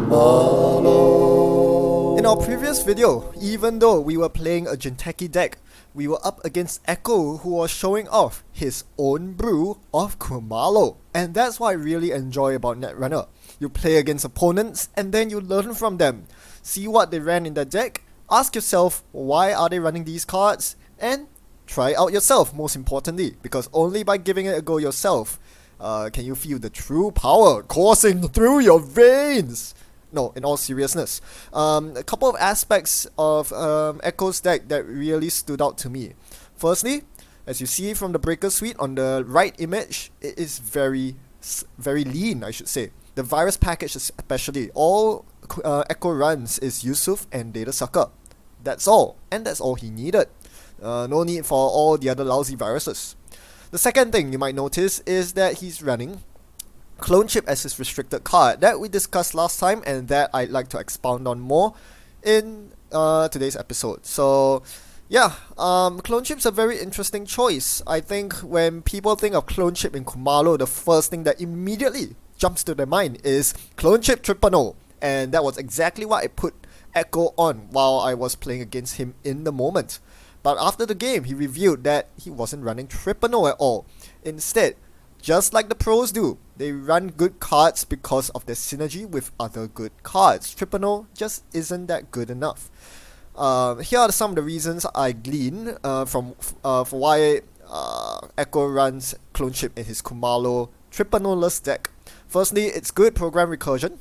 Khumalo. In our previous video, even though we were playing a Jinteki deck, we were up against Echo, who was showing off his own brew of Khumalo. And that's what I really enjoy about Netrunner. You play against opponents and then you learn from them. See what they ran in their deck, ask yourself why are they running these cards, and try it out yourself, most importantly, because only by giving it a go yourself can you feel the true power coursing through your veins. No, in all seriousness, a couple of aspects of Echo's deck that really stood out to me. Firstly, as you see from the Breaker Suite on the right image, it is very lean, I should say. The virus package especially, all Echo runs is Yusuf and Data Sucker. That's all, and that's all he needed. No need for all the other lousy viruses. The second thing you might notice is that he's running Clone Chip as his restricted card that we discussed last time, and that I'd like to expound on more in today's episode. So yeah, Clone Chip's a very interesting choice. I think when people think of Clone Chip in Khumalo, the first thing that immediately jumps to their mind is Clone Chip Tripano, and that was exactly what I put Echo on while I was playing against him in the moment. But after the game, he revealed that he wasn't running Tripano at all. Instead, just like the pros do, they run good cards because of their synergy with other good cards. Tripano just isn't that good enough. Here are some of the reasons I glean for why Echo runs Clone Chip in his Khumalo Tripano-less deck. Firstly, it's good program recursion.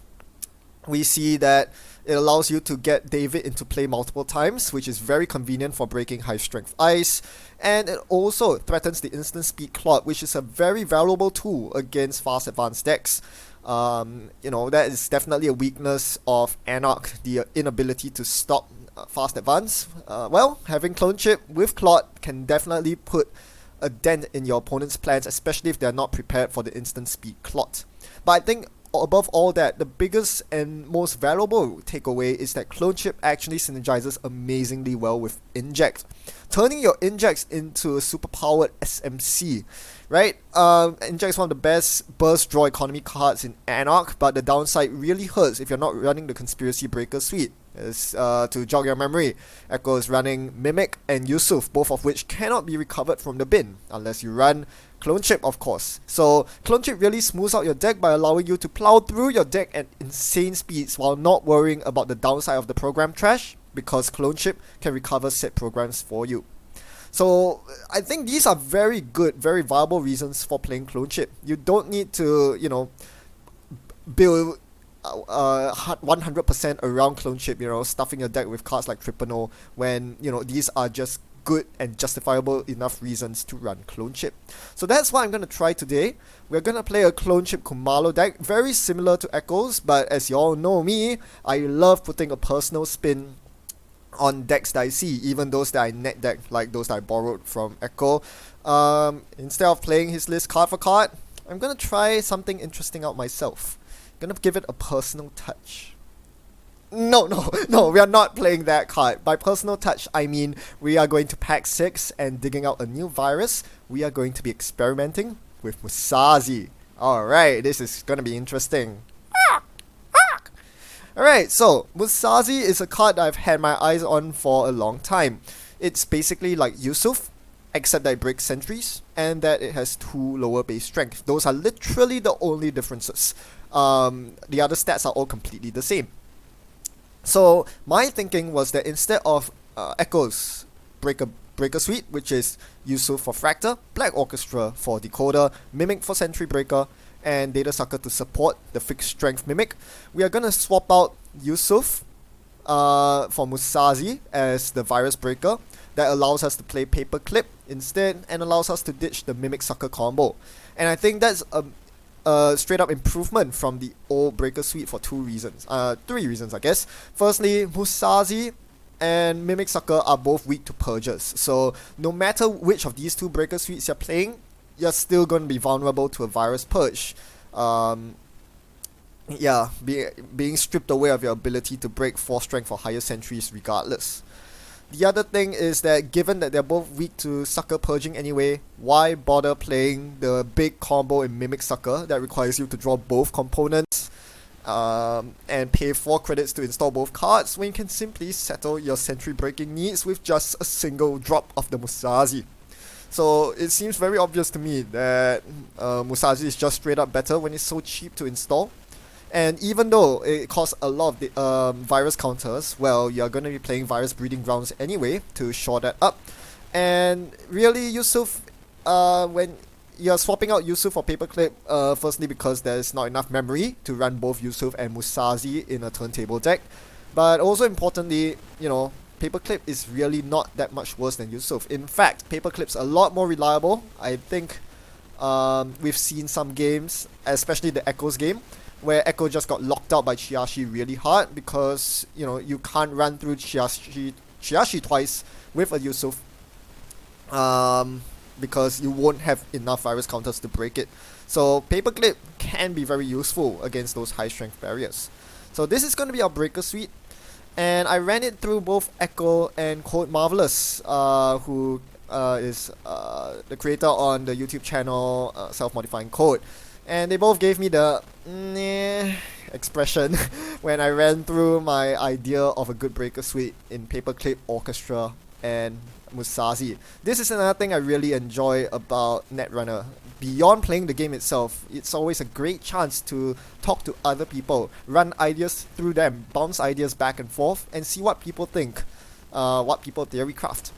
We see that it allows you to get David into play multiple times, which is very convenient for breaking high strength ice, and it also threatens the instant speed clot, which is a very valuable tool against fast advanced decks. That is definitely a weakness of Anarch, the inability to stop fast advance. Having Clone Chip with clot can definitely put a dent in your opponent's plans, especially if they're not prepared for the instant speed clot. But I think above all that, the biggest and most valuable takeaway is that Clone Chip actually synergizes amazingly well with Inject, turning your Injects into a superpowered SMC, right? Inject is one of the best burst draw economy cards in Anarch, but the downside really hurts if you're not running the Conspiracy Breaker Suite. As, to jog your memory, Echo is running Mimic and Yusuf, both of which cannot be recovered from the bin, unless you run Clone Chip, of course. So Clone Chip really smooths out your deck by allowing you to plow through your deck at insane speeds while not worrying about the downside of the program trash, because Clone Chip can recover said programs for you. So I think these are very good, very viable reasons for playing Clone Chip. You don't need to, build 100% around Clone Chip, stuffing your deck with cards like Tripano, when, these are just good and justifiable enough reasons to run Clone Chip. So that's what I'm going to try today. We're going to play a Clone Chip Khumalo deck, very similar to Echo's, but as you all know me, I love putting a personal spin on decks that I see, even those that I net deck, like those that I borrowed from Echo. Instead of playing his list card for card, I'm going to try something interesting out myself. Gonna give it a personal touch. No, we are not playing that card. By personal touch, I mean we are going to pack 6 and digging out a new virus. We are going to be experimenting with Musaazi. Alright, this is gonna be interesting. Alright, so Musaazi is a card that I've had my eyes on for a long time. It's basically like Yusuf, except that it breaks sentries and that it has 2 lower base strength. Those are literally the only differences. The other stats are all completely the same. So my thinking was that instead of Echo's Breaker Suite, which is Yusuf for Fractor, Black Orchestra for Decoder, Mimic for Sentry Breaker, and Data Sucker to support the fixed strength Mimic, we are gonna swap out Yusuf for Musaazi as the Virus Breaker. That allows us to play Paperclip instead and allows us to ditch the Mimic Sucker combo. And I think that's a straight up improvement from the old Breaker Suite for 3 reasons, I guess. Firstly, Musaazi and Mimic Sucker are both weak to purges, so no matter which of these 2 Breaker Suites you're playing, you're still going to be vulnerable to a virus purge. Being stripped away of your ability to break 4 strength or higher sentries regardless. The other thing is that given that they're both weak to Sucker Purging anyway, why bother playing the big combo in Mimic Sucker that requires you to draw both components? and pay 4 credits to install both cards when you can simply settle your sentry breaking needs with just a single drop of the Musaazi. So it seems very obvious to me that Musaazi is just straight up better when it's so cheap to install. And even though it costs a lot of the virus counters, well, you're going to be playing virus breeding grounds anyway to shore that up. And really, Yusuf, when you're swapping out Yusuf for Paperclip, firstly because there's not enough memory to run both Yusuf and Musaazi in a turntable deck, but also importantly, you know, Paperclip is really not that much worse than Yusuf. In fact, Paperclip's a lot more reliable. I think we've seen some games, especially the Echoes game, where Echo just got locked out by Chiashi really hard because, you know, you can't run through Chiashi twice with a Yusuf because you won't have enough virus counters to break it. So Paperclip can be very useful against those high strength barriers. So this is going to be our breaker suite, and I ran it through both Echo and Code Marvelous, who is the creator on the YouTube channel Self-Modifying Code. And they both gave me the expression when I ran through my idea of a good breaker suite in Paperclip, Orchestra, and Musaazi. This is another thing I really enjoy about Netrunner. Beyond playing the game itself, it's always a great chance to talk to other people, run ideas through them, bounce ideas back and forth, and see what people think, what people theory craft.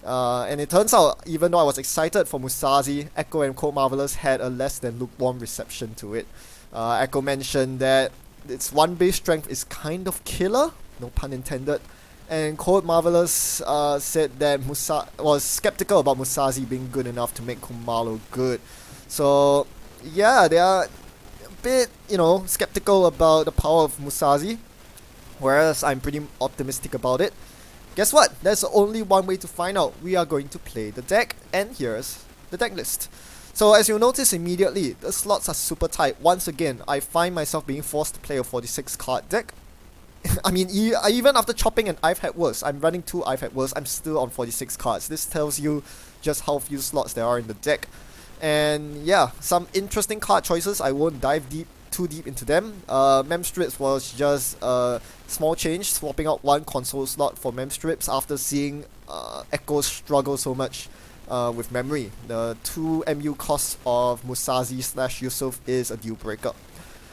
And it turns out, even though I was excited for Musaazi, Echo and Code Marvelous had a less than lukewarm reception to it. Echo mentioned that its 1 base strength is kind of killer, no pun intended, and Code Marvelous said that was skeptical about Musaazi being good enough to make Khumalo good. So yeah, they are a bit, you know, skeptical about the power of Musaazi, whereas I'm pretty optimistic about it. Guess what? There's only one way to find out. We are going to play the deck, and here's the deck list. So as you'll notice immediately, the slots are super tight. Once again, I find myself being forced to play a 46 card deck. I mean, even after chopping an I've Had Worse, I'm running 2 I've Had Worse, I'm still on 46 cards. This tells you just how few slots there are in the deck. And yeah, some interesting card choices. I won't dive too deep into them. Memstrips was just a small change, swapping out 1 console slot for Memstrips after seeing Echo struggle so much with memory. The 2 MU cost of Musaazi / Yusuf is a deal breaker.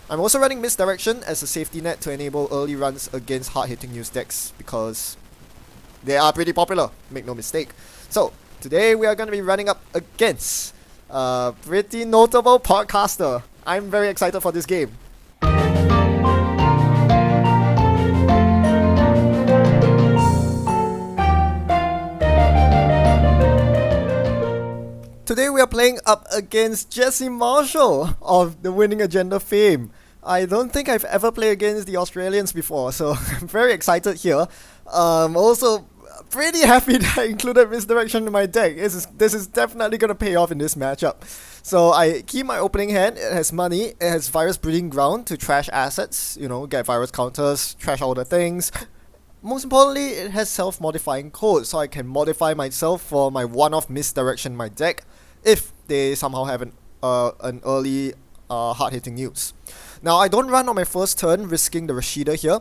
I'm also running Misdirection as a safety net to enable early runs against hard-hitting news decks because they are pretty popular, make no mistake. So, today we are going to be running up against a pretty notable podcaster. I'm very excited for this game. Today we are playing up against Jesse Marshall of the Winning Agenda fame. I don't think I've ever played against the Australians before, so I'm very excited here. Also pretty happy that I included Misdirection in my deck. This is definitely going to pay off in this matchup. So I keep my opening hand. It has money, it has Virus Breeding Ground to trash assets, you know, get virus counters, trash all the things. Most importantly, it has self-modifying code, so I can modify myself for my one-off Misdirection in my deck if they somehow have an early hard-hitting news. Now, I don't run on my first turn, risking the Rashida here,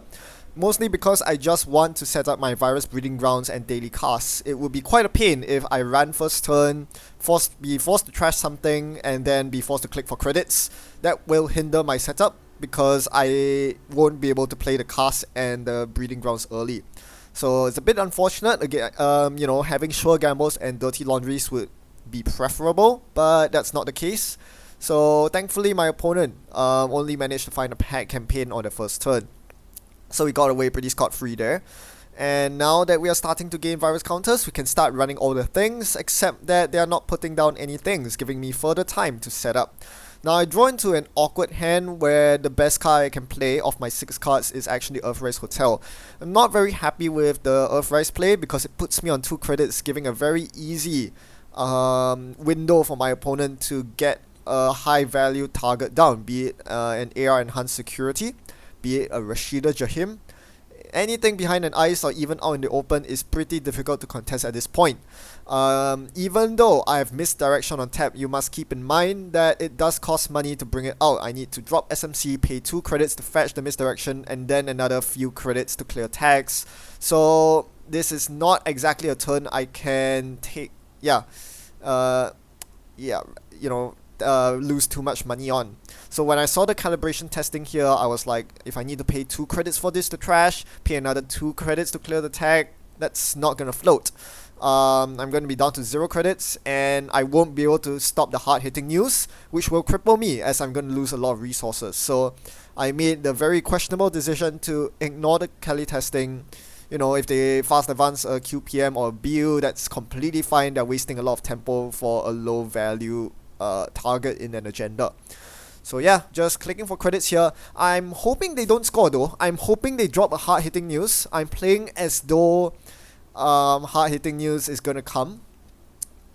mostly because I just want to set up my Virus Breeding Grounds and daily casts. It would be quite a pain if I ran first turn, be forced to trash something, and then be forced to click for credits. That will hinder my setup because I won't be able to play the cast and the Breeding Grounds early. So it's a bit unfortunate. Again, you know, having sure gambles and dirty laundries would be preferable, but that's not the case. So thankfully my opponent only managed to find a pack campaign on the first turn. So we got away pretty scot-free there. And now that we are starting to gain virus counters, we can start running all the things, except that they are not putting down any things, giving me further time to set up. Now I draw into an awkward hand where the best card I can play of my 6 cards is actually Earthrise Hotel. I'm not very happy with the Earthrise play because it puts me on 2 credits, giving a very easy window for my opponent to get a high value target down, be it an AR enhanced security, be it a Rashida Jahim, Anything behind an ice or even out in the open is pretty difficult to contest at this point. Even though I have misdirection on tap, you must keep in mind that it does cost money to bring it out. I need to drop SMC, pay 2 credits to fetch the misdirection, and then another few credits to clear tags. So this is not exactly a turn I can take, lose too much money on. So when I saw the calibration testing here, I was like, if I need to pay 2 credits for this to trash, pay another 2 credits to clear the tag, that's not gonna float. I'm going to be down to 0 credits, and I won't be able to stop the hard-hitting news, which will cripple me as I'm going to lose a lot of resources. So I made the very questionable decision to ignore the Kelly testing. You know, if they fast advance a QPM or a BU, that's completely fine. They're wasting a lot of tempo for a low value target in an agenda. So yeah, just clicking for credits here. I'm hoping they don't score though. I'm hoping they drop a hard-hitting news. I'm playing as though hard-hitting news is gonna come,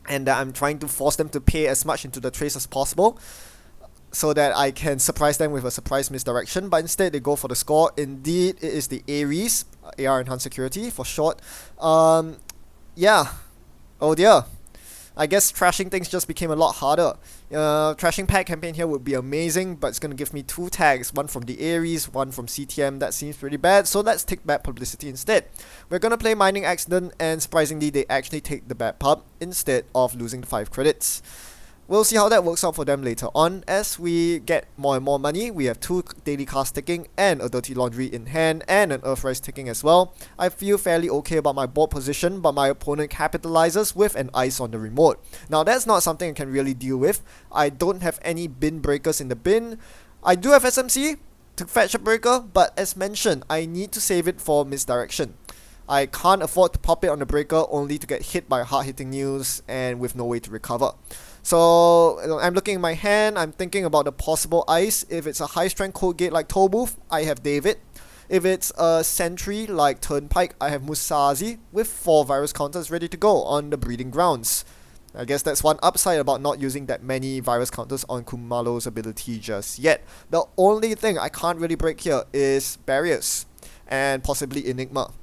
and I'm trying to force them to pay as much into the trace as possible so that I can surprise them with a surprise misdirection, but instead they go for the score. Indeed, it is the Ares, AR Enhanced Security for short. Yeah, oh dear. I guess trashing things just became a lot harder. Trashing pack campaign here would be amazing, but it's going to give me 2 tags, one from the Ares, one from CTM. That seems pretty bad, so let's take bad publicity instead. We're going to play Mining Accident, and surprisingly they actually take the bad pub instead of losing the 5 credits. We'll see how that works out for them later on. As we get more and more money, we have 2 daily cards ticking and a Dirty Laundry in hand and an Earthrise ticking as well. I feel fairly okay about my board position, but my opponent capitalizes with an ice on the remote. Now that's not something I can really deal with. I don't have any bin breakers in the bin. I do have SMC to fetch a breaker, but as mentioned, I need to save it for misdirection. I can't afford to pop it on the breaker only to get hit by hard-hitting news and with no way to recover. So I'm looking at my hand, I'm thinking about the possible ice. If it's a high-strength code gate like Toll Booth, I have David. If it's a sentry like Turnpike, I have Musaazi with 4 virus counters ready to go on the breeding grounds. I guess that's one upside about not using that many virus counters on Khumalo's ability just yet. The only thing I can't really break here is barriers and possibly Enigma.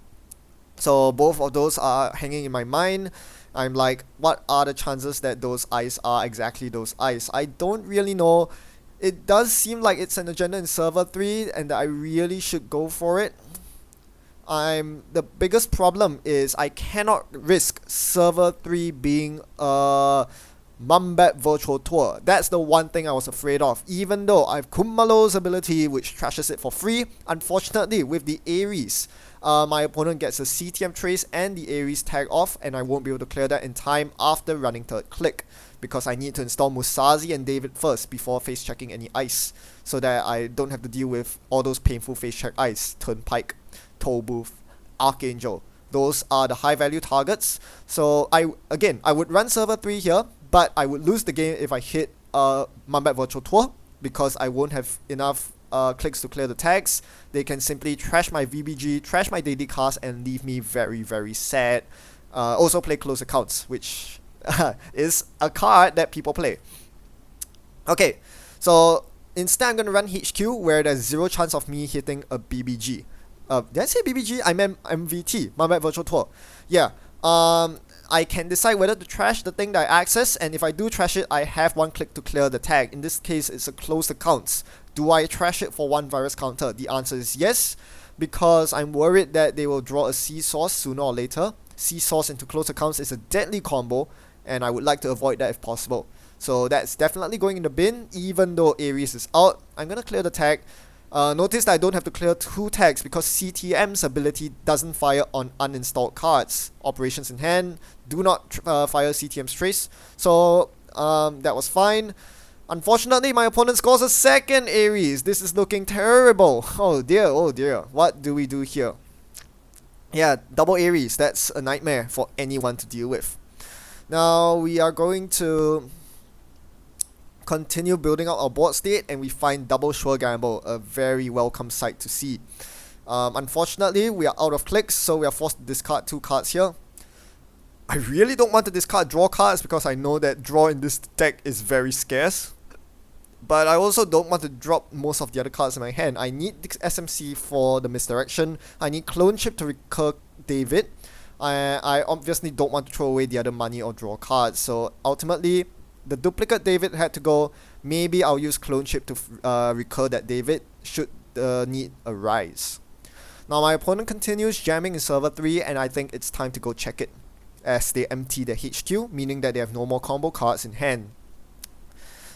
So both of those are hanging in my mind. I'm like, what are the chances that those ice are exactly those ice? I don't really know. It does seem like it's an agenda in server 3 and that I really should go for it. The biggest problem is I cannot risk server 3 being a Mumbat virtual tour. That's the one thing I was afraid of. Even though I have Khumalo's ability, which trashes it for free, unfortunately with the Ares, my opponent gets a CTM trace and the Ares tag off, and I won't be able to clear that in time after running third click, because I need to install Musaazi and David first before face checking any ice, so that I don't have to deal with all those painful face check ice. Turnpike, Toll Booth, Archangel. Those are the high value targets. So I would run server 3 here, but I would lose the game if I hit Mumbat Virtual Tour, because I won't have enough clicks to clear the tags. They can simply trash my VBG, trash my daily cast, and leave me very, very sad. Also play Close Accounts, which is a card that people play. Okay, so instead I'm going to run HQ, where there's 0 chance of me hitting a BBG. Did I say BBG? I meant MVT, Mumbat Virtual Tour. Yeah. I can decide whether to trash the thing that I access, and if I do trash it, I have 1 click to clear the tag. In this case, it's a closed accounts. Do I trash it for 1 virus counter? The answer is yes, because I'm worried that they will draw a C-Source sooner or later. C-Source into closed accounts is a deadly combo, and I would like to avoid that if possible. So that's definitely going in the bin, even though Ares is out. I'm going to clear the tag. Notice that I don't have to clear 2 tags because CTM's ability doesn't fire on uninstalled cards. Operations in hand, do not fire CTM's trace. So that was fine. Unfortunately, my opponent scores a second Ares. This is looking terrible. Oh dear, oh dear. What do we do here? Yeah, double Ares. That's a nightmare for anyone to deal with. Now we are going to continue building out our board state, and we find double sure gamble, a very welcome sight to see. Unfortunately, we are out of clicks, so we are forced to discard 2 cards here. I really don't want to discard draw cards because I know that draw in this deck is very scarce. But I also don't want to drop most of the other cards in my hand. I need the SMC for the misdirection. I need clone chip to recur David. I obviously don't want to throw away the other money or draw cards. So ultimately, the duplicate David had to go. Maybe I'll use clone chip to recur that David should the need arise. Now my opponent continues jamming in server 3, and I think it's time to go check it, as they empty their HQ, meaning that they have no more combo cards in hand.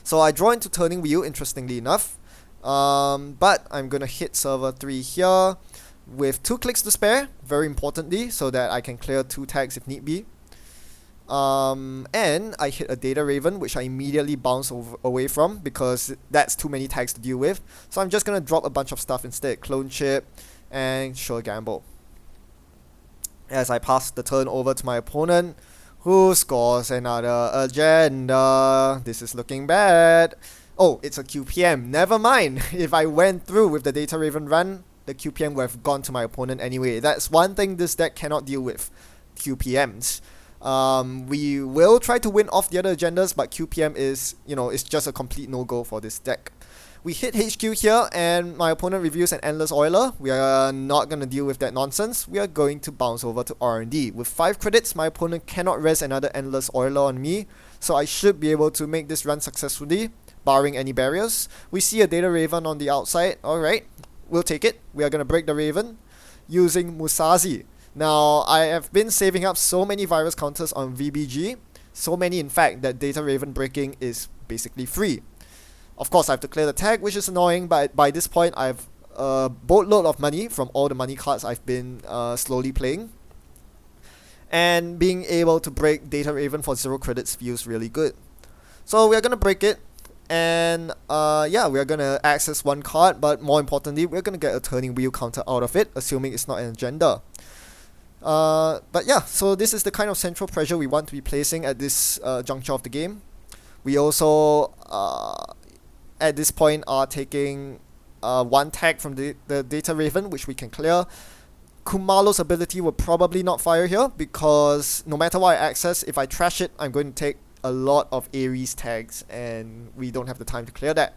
So I draw into turning wheel, interestingly enough, but I'm gonna hit server 3 here with 2 clicks to spare, very importantly, so that I can clear 2 tags if need be. And I hit a Data Raven, which I immediately bounce away from because that's too many tags to deal with. So I'm just gonna drop a bunch of stuff instead, clone chip and sure gamble. As I pass the turn over to my opponent, who scores another agenda. This is looking bad. Oh, it's a QPM. Never mind. If I went through with the Data Raven run, the QPM would have gone to my opponent anyway. That's one thing this deck cannot deal with, QPMs. We will try to win off the other agendas, but QPM is, it's just a complete no-go for this deck. We hit HQ here, and my opponent reviews an Endless Oiler. We are not going to deal with that nonsense. We are going to bounce over to R&D. With 5 credits, my opponent cannot res another Endless Oiler on me, so I should be able to make this run successfully, barring any barriers. We see a Data Raven on the outside. Alright, we'll take it. We are going to break the Raven using Musaazi. Now, I have been saving up so many virus counters on VBG, so many in fact that Data Raven breaking is basically free. Of course, I have to clear the tag, which is annoying, but by this point, I have a boatload of money from all the money cards I've been slowly playing. And being able to break Data Raven for 0 credits feels really good. So we're going to break it, and yeah, we're going to access 1 card, but more importantly, we're going to get a turning wheel counter out of it, assuming it's not an agenda. But yeah, so this is the kind of central pressure we want to be placing at this juncture of the game. We also at this point are taking 1 tag from the Data Raven, which we can clear. Khumalo's ability will probably not fire here, because no matter what I access, if I trash it, I'm going to take a lot of Ares tags, and we don't have the time to clear that.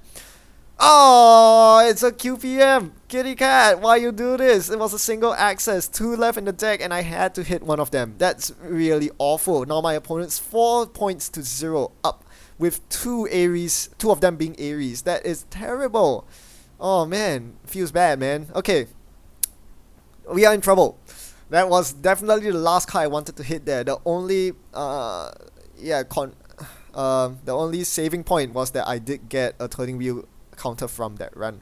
Oh, it's a QPM! Kitty cat, why you do this? It was a single access, 2 left in the deck, and I had to hit one of them. That's really awful. Now my opponent's 4 points to 0 up, with 2 Ares, 2 of them being Ares. That is terrible. Oh man, feels bad, man. Okay, we are in trouble. That was definitely the last card I wanted to hit there. The only the only saving point was that I did get a turning wheel counter from that run.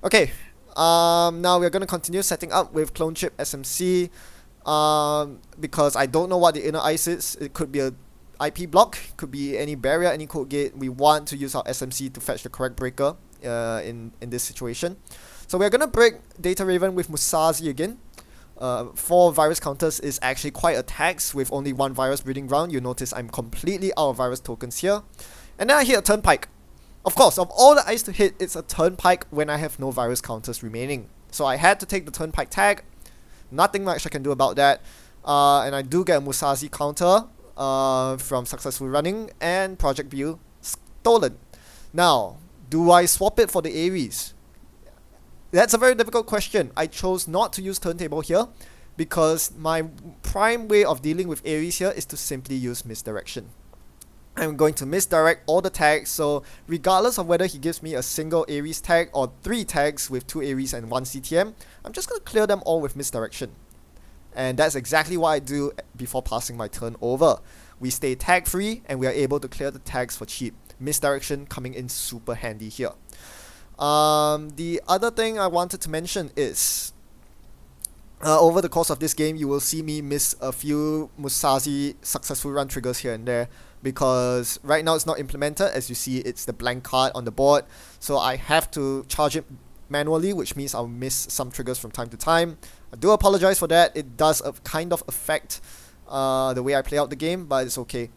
Okay, now we're going to continue setting up with clone chip SMC, because I don't know what the inner ice is. It could be a IP block, could be any barrier, any code gate. We want to use our SMC to fetch the correct breaker in this situation. So we're going to break Data Raven with Musaazi again. 4 virus counters is actually quite a tax with only 1 virus breeding ground. You notice I'm completely out of virus tokens here. And then I hit a Turnpike. Of course, of all the ice to hit, it's a Turnpike when I have no virus counters remaining. So I had to take the Turnpike tag. Nothing much I can do about that. And I do get a Musaazi counter from successful running, and Project View stolen. Now, do I swap it for the Ares? That's a very difficult question. I chose not to use Turntable here because my prime way of dealing with Ares here is to simply use misdirection. I'm going to misdirect all the tags, so regardless of whether he gives me a single Ares tag or 3 tags with 2 Ares and 1 CTM, I'm just going to clear them all with misdirection. And that's exactly what I do before passing my turn over. We stay tag free and we are able to clear the tags for cheap. Misdirection coming in super handy here. The other thing I wanted to mention is over the course of this game, you will see me miss a few Musaazi successful run triggers here and there, because right now it's not implemented. As you see, it's the blank card on the board, so I have to charge it manually, which means I'll miss some triggers from time to time. I do apologize for that. It does kind of affect the way I play out the game, but it's okay.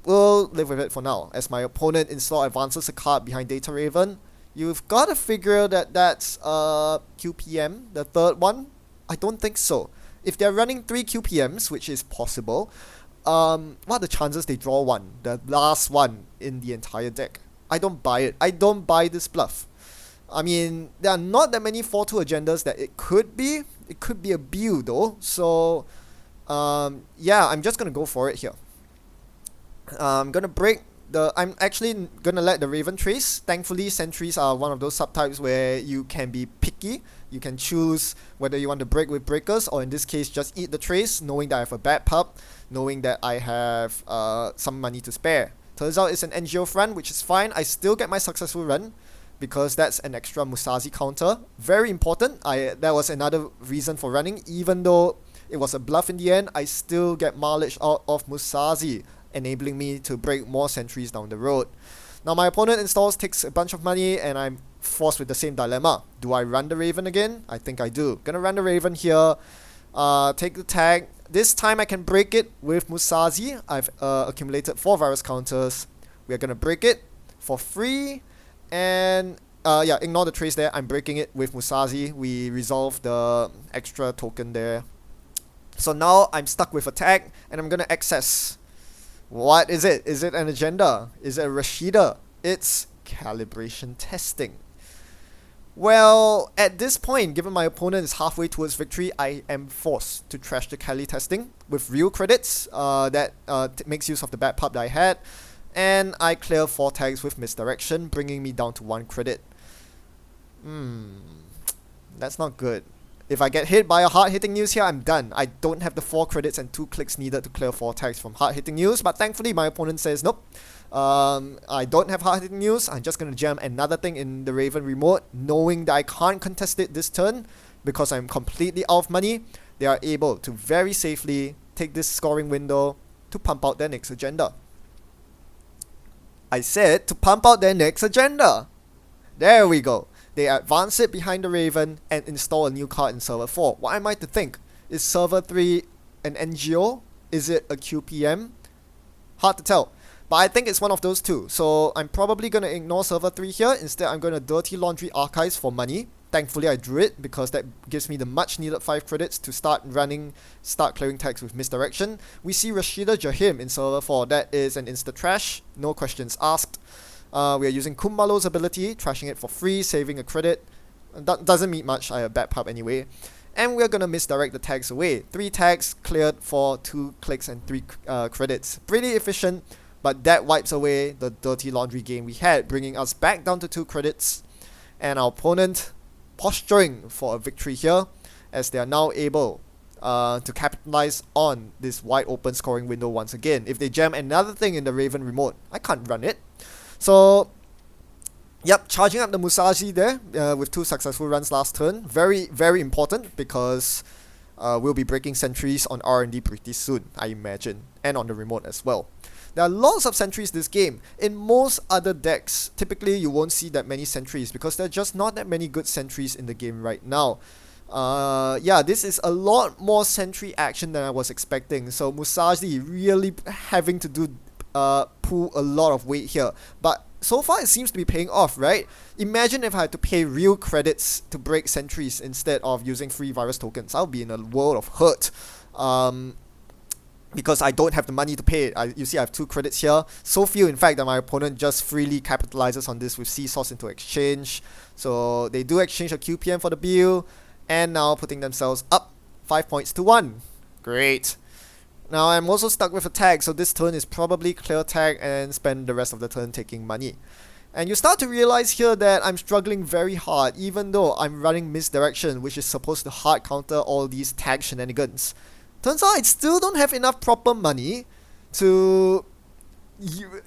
We'll live with it for now. As my opponent install advances a card behind Data Raven, you've got to figure that that's QPM, the third one. I don't think so. If they're running 3 QPMs, which is possible, what are the chances they draw one, the last one in the entire deck? I don't buy it. I don't buy this bluff. I mean, there are not that many 4-2 agendas that it could be. It could be a build though. So, yeah, I'm just gonna go for it here. I'm gonna break the. I'm actually gonna let the Raven trace. Thankfully, sentries are one of those subtypes where you can be picky. You can choose whether you want to break with breakers, or in this case, just eat the trace, knowing that I have a bad pub, knowing that I have some money to spare. Turns out it's an NGO front, which is fine. I still get my successful run, because that's an extra Musaazi counter. Very important. That was another reason for running. Even though it was a bluff in the end, I still get mileage out of Musaazi, enabling me to break more sentries down the road. Now my opponent installs, takes a bunch of money, and I'm forced with the same dilemma. Do I run the Raven again? I think I do. Gonna run the Raven here. Take the tag. This time I can break it with Musaazi. I've accumulated 4 virus counters. We're gonna break it for free. And yeah, ignore the trace there. I'm breaking it with Musaazi. We resolve the extra token there. So now I'm stuck with a tag, and I'm gonna access. What is it? Is it an agenda? Is it a Rashida? It's calibration testing. Well, at this point, given my opponent is halfway towards victory, I am forced to trash the Cali testing with real credits that makes use of the bad pub that I had. And I clear 4 tags with misdirection, bringing me down to 1 credit. That's not good. If I get hit by a hard-hitting news here, I'm done. I don't have the 4 credits and 2 clicks needed to clear 4 tags from hard-hitting news, but thankfully my opponent says nope. I don't have hard-hitting news. I'm just going to jam another thing in the Raven remote, knowing that I can't contest it this turn because I'm completely out of money. They are able to very safely take this scoring window to pump out their next agenda. I said to pump out their next agenda. There we go. They advance it behind the Raven and install a new card in server 4. What am I to think? Is server 3 an NGO? Is it a QPM? Hard to tell. But I think it's one of those two. So I'm probably going to ignore server 3 here. Instead, I'm going to dirty laundry archives for money. Thankfully, I drew it because that gives me the much needed 5 credits to start clearing tags with misdirection. We see Rashida Jahim in server 4. That is an insta trash. No questions asked. We are using Khumalo's ability, trashing it for free, saving a credit. That doesn't mean much. I have a bad pub anyway. And we're going to misdirect the tags away. 3 tags cleared for 2 clicks and 3 credits. Pretty efficient, but that wipes away the dirty laundry game we had, bringing us back down to 2 credits. And our opponent posturing for a victory here, as they are now able to capitalize on this wide open scoring window once again. If they jam another thing in the Raven remote, I can't run it. So, yep, charging up the Musaazi there with 2 successful runs last turn. Very, very important because we'll be breaking sentries on R&D pretty soon, I imagine, and on the remote as well. There are lots of sentries this game. In most other decks, typically you won't see that many sentries because there are just not that many good sentries in the game right now. Yeah, this is a lot more sentry action than I was expecting. So Musaazi really having to do pull a lot of weight here. But so far it seems to be paying off, right? Imagine if I had to pay real credits to break sentries instead of using free virus tokens. I'll be in a world of hurt. Because I don't have the money to pay it. You see I have 2 credits here. So few in fact that my opponent just freely capitalizes on this with Seesaws into exchange. So they do exchange a QPM for the bill. And now putting themselves up 5 points to 1. Great. Now I'm also stuck with a tag. So this turn is probably clear tag and spend the rest of the turn taking money. And you start to realize here that I'm struggling very hard even though I'm running misdirection, which is supposed to hard counter all these tag shenanigans. Turns out I still don't have enough proper money to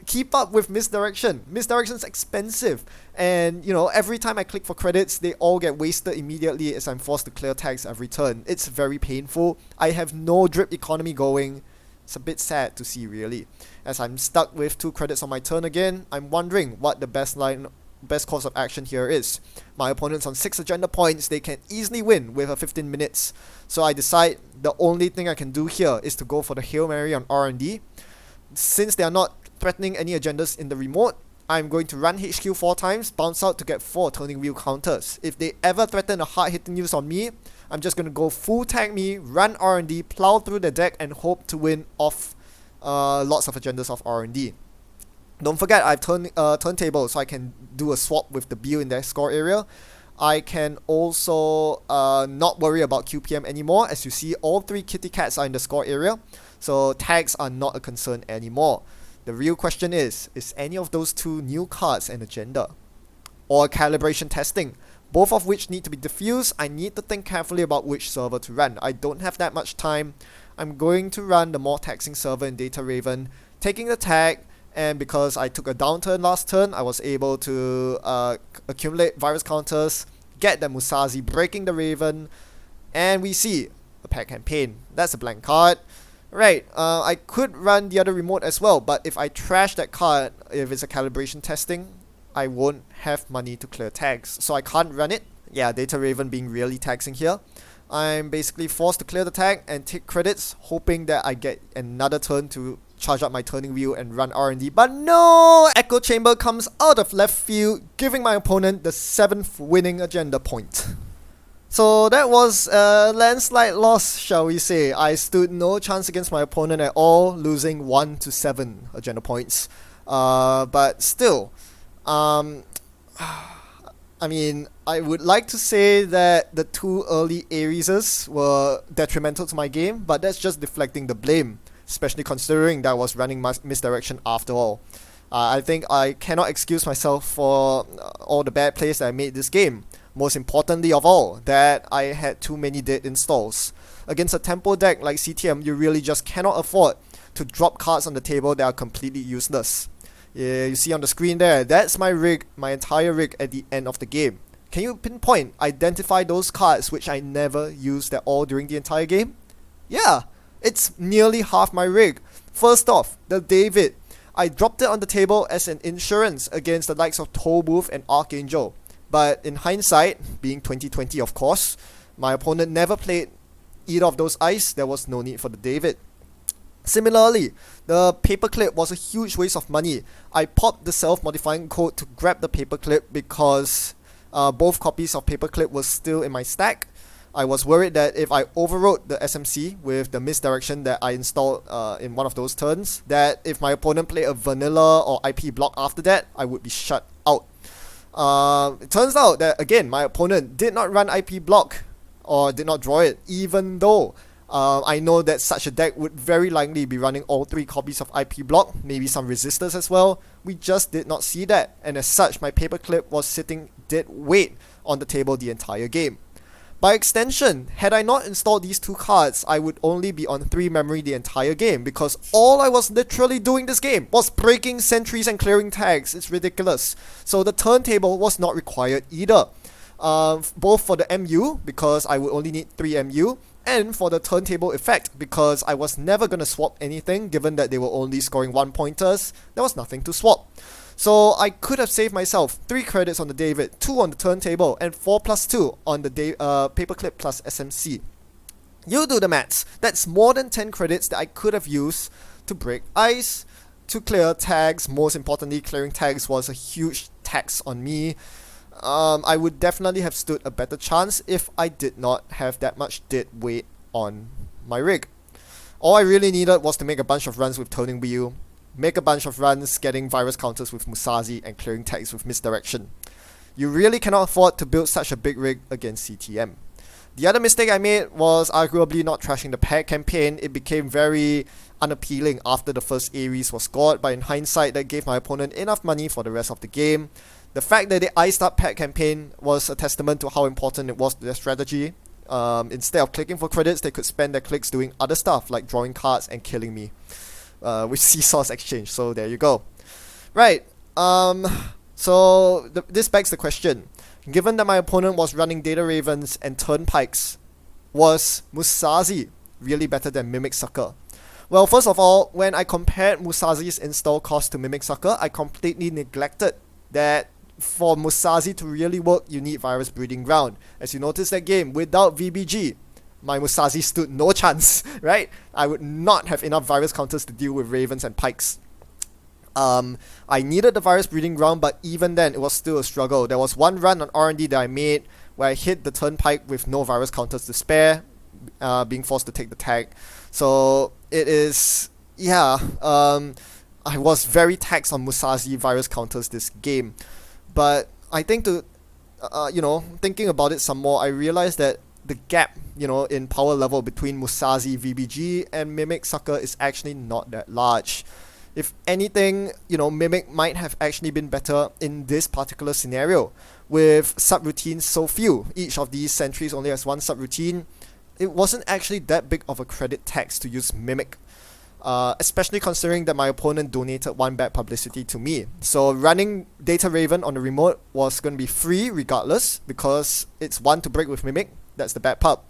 keep up with misdirection. Misdirection's expensive. And, you know, every time I click for credits, they all get wasted immediately as I'm forced to clear tags every turn. It's very painful. I have no drip economy going. It's a bit sad to see, really. As I'm stuck with 2 credits on my turn again, I'm wondering what the best course of action here is. My opponent's on 6 agenda points. They can easily win with a 15 minutes. So I decide the only thing I can do here is to go for the Hail Mary on R&D. Since they are not threatening any agendas in the remote, I'm going to run HQ 4 times, bounce out to get 4 turning wheel counters. If they ever threaten a hard hitting news on me, I'm just going to go full tag me, run R&D, plow through the deck and hope to win off lots of agendas of R&D. Don't forget, I've turntable, so I can do a swap with the Bill in their score area. I can also not worry about QPM anymore. As you see, all 3 kitty cats are in the score area, so tags are not a concern anymore. The real question is any of those 2 new cards an agenda? Or calibration testing? Both of which need to be diffused. I need to think carefully about which server to run. I don't have that much time. I'm going to run the more taxing server in Data Raven, taking the tag, and because I took a downturn last turn, I was able to accumulate virus counters, get the Musaazi breaking the Raven, and we see a pack campaign. That's a blank card. Right, I could run the other remote as well, but if I trash that card, if it's a calibration testing, I won't have money to clear tags, so I can't run it. Yeah, Data Raven being really taxing here. I'm basically forced to clear the tag and take credits, hoping that I get another turn to charge up my turning wheel and run R&D, but no! Echo Chamber comes out of left field, giving my opponent the 7th winning agenda point. So that was a landslide loss, shall we say. I stood no chance against my opponent at all, losing 1 to 7 agenda points. But still, I mean, I would like to say that the 2 early Arieses were detrimental to my game, but that's just deflecting the blame, especially considering that I was running misdirection after all. I think I cannot excuse myself for all the bad plays that I made this game. Most importantly of all, that I had too many dead installs. Against a tempo deck like CTM, you really just cannot afford to drop cards on the table that are completely useless. Yeah, you see on the screen there, that's my rig, my entire rig at the end of the game. Can you pinpoint, identify those cards which I never used at all during the entire game? Yeah, it's nearly half my rig. First off, the David. I dropped it on the table as an insurance against the likes of Tollbooth and Archangel. But in hindsight, being 2020 of course, my opponent never played either of those ice, there was no need for the David. Similarly, the paperclip was a huge waste of money. I popped the self-modifying code to grab the paperclip because both copies of paperclip were still in my stack. I was worried that if I overrode the SMC with the misdirection that I installed in one of those turns, that if my opponent played a vanilla or IP block after that, I would be shut out. It turns out that again, my opponent did not run IP block or did not draw it, even though I know that such a deck would very likely be running all 3 copies of IP block, maybe some resistors as well. We just did not see that, and as such, my paperclip was sitting dead weight on the table the entire game. By extension, had I not installed these 2 cards, I would only be on 3 memory the entire game, because all I was literally doing this game was breaking sentries and clearing tags. It's ridiculous. So the turntable was not required either. Both for the MU, because I would only need 3 MU, and for the turntable effect, because I was never going to swap anything, given that they were only scoring 1 pointers. There was nothing to swap. So I could have saved myself 3 credits on the David, 2 on the turntable, and 4 plus 2 on the paperclip plus SMC. You do the maths. That's more than 10 credits that I could have used to break ice, to clear tags. Most importantly, clearing tags was a huge tax on me. I would definitely have stood a better chance if I did not have that much dead weight on my rig. All I really needed was to make a bunch of runs with turning wheel, make a bunch of runs getting virus counters with Musaazi, and clearing tags with misdirection. You really cannot afford to build such a big rig against CTM. The other mistake I made was arguably not trashing the pack campaign. It became very unappealing after the first Ares was scored, but in hindsight that gave my opponent enough money for the rest of the game. The fact that they iced up pack campaign was a testament to how important it was to their strategy. Instead of clicking for credits, they could spend their clicks doing other stuff like drawing cards and killing me. With Seesaw's exchange, so there you go. Right, this begs the question. Given that my opponent was running Data Ravens and Turnpikes, was Musaazi really better than Mimic Sucker? Well, first of all, when I compared Musaazi's install cost to Mimic Sucker, I completely neglected that for Musaazi to really work, you need Virus Breeding Ground. As you notice that game, without VBG, my Musaazi stood no chance, right? I would not have enough virus counters to deal with Ravens and Pikes. I needed the Virus Breeding Ground, but even then, it was still a struggle. There was one run on R&D that I made where I hit the Turnpike with no virus counters to spare, being forced to take the tag. So, it is, yeah, I was very taxed on Musaazi virus counters this game. But I think thinking about it some more, I realized that the gap, in power level between Musaazi VBG and Mimic Sucker is actually not that large. If anything, Mimic might have actually been better in this particular scenario. With subroutines so few, each of these sentries only has one subroutine, it wasn't actually that big of a credit tax to use Mimic. Especially considering that my opponent donated one bad publicity to me. So running Data Raven on the remote was going to be free regardless, because it's 1 to break with Mimic, that's the bad pub.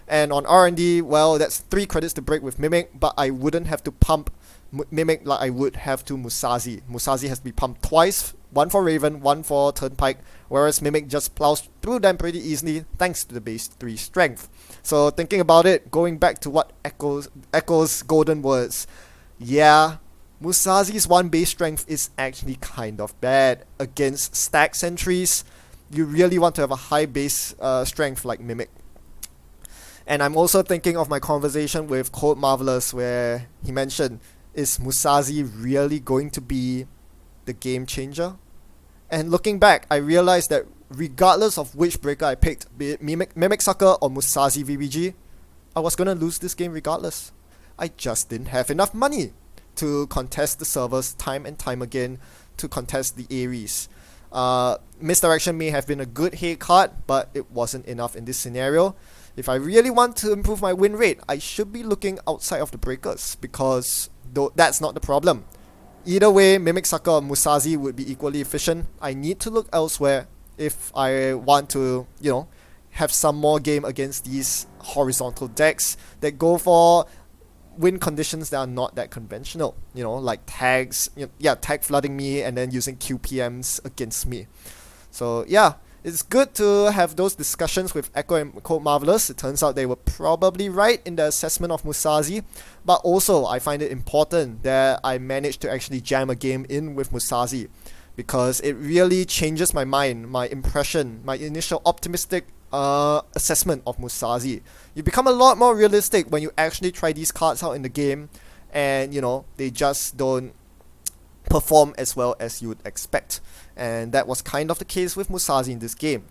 And on R&D, well, that's 3 credits to break with Mimic, but I wouldn't have to pump Mimic like I would have to Musaazi. Musaazi has to be pumped twice, 1 for Raven, 1 for Turnpike, whereas Mimic just plows through them pretty easily thanks to the base 3 strength. So thinking about it, going back to what Echo's golden words, yeah, Musaazi's 1 base strength is actually kind of bad against stack sentries. You really want to have a high base strength like Mimic. And I'm also thinking of my conversation with Code Marvelous where he mentioned, is Musaazi really going to be the game changer? And looking back, I realized that regardless of which breaker I picked, be it Mimic Sucker or Musaazi VBG, I was gonna lose this game regardless. I just didn't have enough money to contest the servers time and time again, to contest the Ares. Misdirection may have been a good hate card, but it wasn't enough in this scenario. If I really want to improve my win rate, I should be looking outside of the breakers, because though that's not the problem. Either way, Mimic Sucker or Musaazi would be equally efficient. I need to look elsewhere if I want to, have some more game against these horizontal decks that go for win conditions that are not that conventional. Like tags, tag flooding me and then using QPMs against me. So yeah, it's good to have those discussions with Echo and Code Marvelous. It turns out they were probably right in the assessment of Musaazi, but also I find it important that I managed to actually jam a game in with Musaazi, because it really changes my mind, my impression, my initial optimistic assessment of Musaazi. You become a lot more realistic when you actually try these cards out in the game, and they just don't perform as well as you would expect. And that was kind of the case with Musaazi in this game.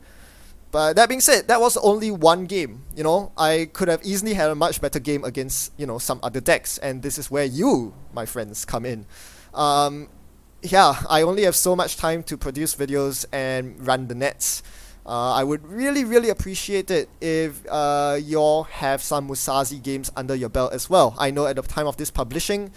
But that being said, that was only one game. I could have easily had a much better game against, some other decks, and this is where you, my friends, come in. I only have so much time to produce videos and run the nets. I would really appreciate it if y'all have some Musaazi games under your belt as well. I know at the time of this publishing,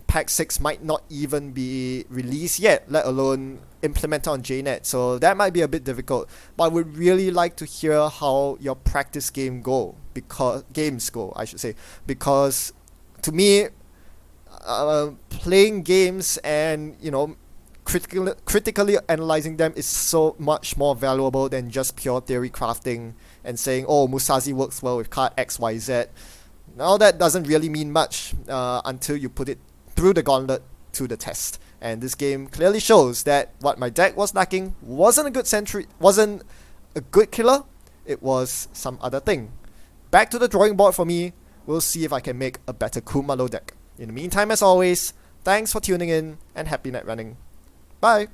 Pack 6 might not even be released yet, let alone implemented on JNet, so that might be a bit difficult. But I would really like to hear how your practice games go, because to me, playing games and critically analyzing them is so much more valuable than just pure theory crafting and saying, oh, Musaazi works well with card XYZ. Now that doesn't really mean much until you put it through the gauntlet to the test. And this game clearly shows that what my deck was lacking wasn't a good sentry, wasn't a good killer, it was some other thing. Back to the drawing board for me. We'll see if I can make a better Khumalo deck. In the meantime, as always, thanks for tuning in and happy net running. Bye!